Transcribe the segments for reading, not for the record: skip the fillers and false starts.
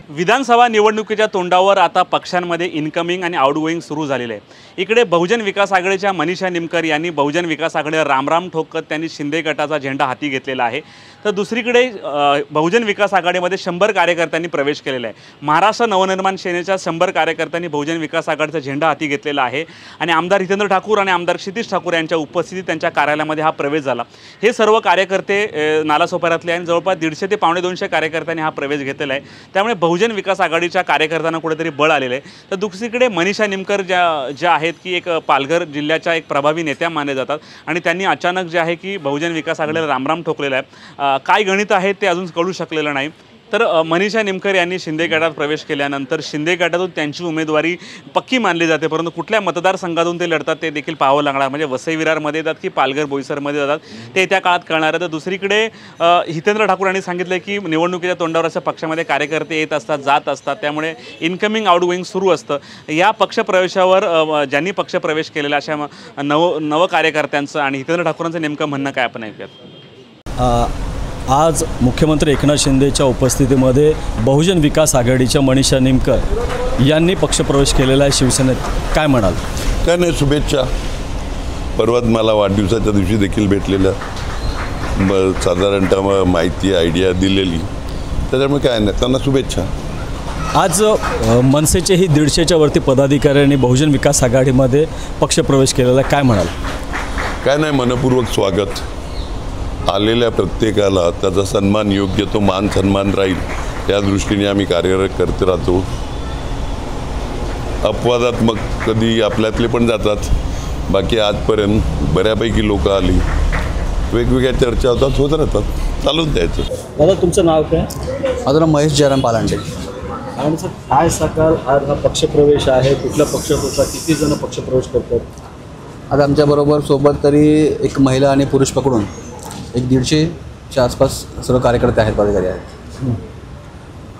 विधानसभा निवडणुकीच्या तोंडावर आता पक्षांमध्ये इनकमिंग आणि आउटगोईंग सुरू झालेले आहे। इकडे बहुजन विकास आघाडीच्या मनीषा निमकर यांनी बहुजन विकास आघाडीला रामराम ठोकत त्यांनी शिंदे गटाचा झेंडा हाती घेतलेला आहे। तर दुसरीकडे बहुजन विकास आघाडीमध्ये 100 कार्यकर्त्यांनी प्रवेश केलेला आहे। महाराष्ट्र नवनिर्माण सेनेच्या 100 कार्यकर्त्यांनी बहुजन विकास आघाडीचा झेंडा हाती घेतलेला आहे आणि आमदार हितेंद्र ठाकूर आणि आमदार क्षितिज ठाकूर यांच्या उपस्थितीत त्यांच्या कार्यालयामध्ये हा प्रवेश झाला। हे सर्व कार्यकर्ते नालासोपाऱ्यातले आणि जवळपास 150 ते पावणे 200 कार्यकर्त्यांनी हा प्रवेश घेतलेला आहे। त्यामुळे बहुजन विकास आघाडीच्या कार्यकर्त्यांना कुठेतरी बळ आलेले आहे। तर दुसरीकडे मनीषा निमकर ज्या आहेत की एक पालघर जिल्ह्याच्या एक प्रभावी नेत्या मानले जातात आणि त्यांनी अचानक जे आहे की बहुजन विकास आघाडीला रामराम ठोकलेला आहे। काय गणित आहे ते अजून कळू शकलेलं नाही। तर मनीषा निमकर यांनी शिंदे गटात प्रवेश केल्यानंतर शिंदे गटातून त्यांची उमेदवारी पक्की मानली जाते, परंतु कुठल्या मतदारसंघातून ते लढतात ते देखील पाहावं लागणार। म्हणजे वसई विरारमध्ये येतात की पालघर बोईसरमध्ये जातात ते त्या काळात कळणार आहे। तर दुसरीकडे हितेंद्र ठाकूर यांनी सांगितलं की निवडणुकीच्या तोंडावर असं पक्षामध्ये कार्यकर्ते येत असतात जात असतात, त्यामुळे इनकमिंग आउटगोईंग सुरू असतं। या पक्षप्रवेशावर ज्यांनी पक्षप्रवेश केलेला अशा नव कार्यकर्त्यांचं आणि हितेंद्र ठाकूरांचं नेमकं म्हणणं काय आपण ऐकूयात। आज मुख्यमंत्री एकनाथ शिंदेच्या उपस्थितीमध्ये बहुजन विकास आघाडीच्या मनीषा निमकर यांनी पक्षप्रवेश केलेला आहे शिवसेनेत, काय म्हणाल? काय नाही, शुभेच्छा। परवाच मला वाढदिवसाच्या दिवशी देखील भेटलेलं, साधारणतः माहिती आयडिया दिलेली, त्याच्यामुळे काय नाही, त्यांना शुभेच्छा। आज मनसेचेही 150च्या वरती पदाधिकाऱ्यांनी बहुजन विकास आघाडीमध्ये पक्षप्रवेश केलेला आहे, काय म्हणाल? काय नाही, मनपूर्वक स्वागत। आलेल्या प्रत्येकाला त्याचा सन्मान योग्य तो मान सन्मान राहील या दृष्टीने आम्ही कार्यरत करत राहतो। अपवादात्मक कधी आपल्यातले पण जातात, बाकी आजपर्यंत बऱ्यापैकी लोक आली, वेगवेगळ्या चर्चा होत राहतात, चालून द्यायचं। दादा तुमचं नाव काय? माझं नाव महेश जयराम पालांडे। आणि सर काय सकाळ आज हा पक्षप्रवेश आहे, कुठल्या पक्षात होता, किती जण पक्षप्रवेश करतात? आता आमच्याबरोबर सोबत तरी एक महिला आणि पुरुष पकडून एक 150च्या आसपास सर्व कार्यकर्ते आहेत, पदाधिकारी आहेत।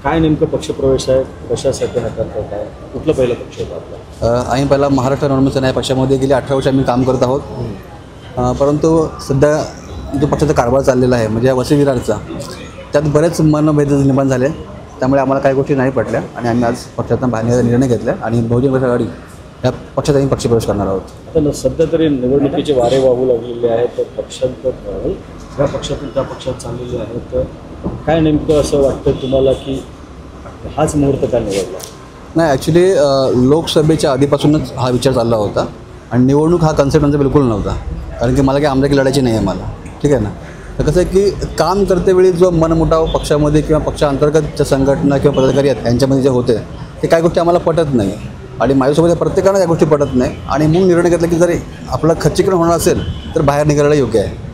काय नेमकं पक्षप्रवेश आहे, कशासाठी हा करतात, काय कुठला पहिला पक्ष होता आपला? आम्ही पहिला महाराष्ट्र नवनिर्माण सेना या पक्षामध्ये गेली 18 वर्ष आम्ही काम करत आहोत, परंतु सध्या जो पक्षाचा कारभार चाललेला आहे म्हणजे वसई विरारचा, त्यात बरेच मनभेद निर्माण झाले, त्यामुळे आम्हाला काही गोष्टी नाही पटल्या आणि आम्ही आज पक्षातून बाहेर निर्णय घेतला आणि बहुजन विकास आघाडी या पक्षात आम्ही पक्षप्रवेश करणार आहोत। आता सध्या तरी निवडणुकीचे वारे वाहू लागलेले आहेत, तर पक्षांतर या पक्षातून त्या पक्षात चाललेले आहेत, तर काय नेमकं असं वाटतं तुम्हाला की हाच मुहूर्त का निवडला? नाही, ॲक्च्युली लोकसभेच्या आधीपासूनच हा विचार चालला होता आणि निवडणूक हा कन्सेप्ट आमचा बिलकुल नव्हता, कारण की मला काही आमदारकी लढायची नाही आहे मला, ठीक आहे ना। तर कसं आहे की काम करतेवेळी जो मनमुटाव पक्षामध्ये किंवा पक्षांतर्गत ज्या संघटना किंवा पदाधिकारी आहेत यांच्यामध्ये जे होते ते काही गोष्टी आम्हाला पटत नाही आणि माझ्यासोबत प्रत्येकाला या गोष्टी पटत नाही आणि म्हणून निर्णय घेतला की जर आपलं खच्चीकरण होणार असेल तर बाहेर निघायला योग्य आहे।